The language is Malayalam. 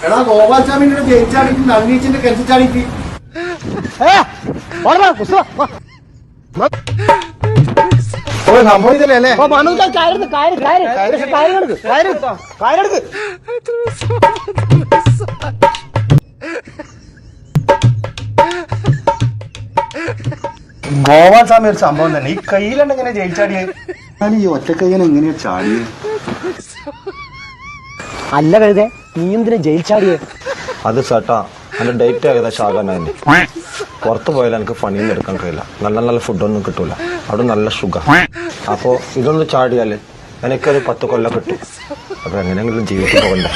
എടാ ഗോപാൽസ്വാമിന്റെ ജയിച്ചാടിക്ക് നവീച്ചിന്റെ കെട്ടിച്ചാടിക്ക് സംഭവിച്ചല്ലേ അല്ലേ? ഗോപാൽസ്വാമി ഒരു സംഭവം തന്നെ. ഈ കയ്യിലുണ്ട് എങ്ങനെ ജയിച്ചാടിയത്? ഞാൻ ഈ ഒറ്റ കയ്യിൽ എങ്ങനെയാ ചാടിയത്? അല്ല കഴുതേ, നീ എന്തിനാ ജയിൽ ചാടിയേ? അത് ചേട്ടാ, എൻ്റെ ഡേറ്റ് ഏകദേശം ആകാനായി. പുറത്ത് പോയാൽ എനിക്ക് പണിയൊന്നും എടുക്കാൻ കഴിയില്ല. നല്ല നല്ല ഫുഡൊന്നും കിട്ടൂല. അവിടെ നല്ല ഷുഗർ. അപ്പോൾ ഇതൊന്ന് ചാടിയാൽ എനിക്കൊരു 10 കൊല്ലം കിട്ടും. അപ്പൊ എങ്ങനെയെങ്കിലും ജീവിതത്തിൽ പോകണ്ടേ?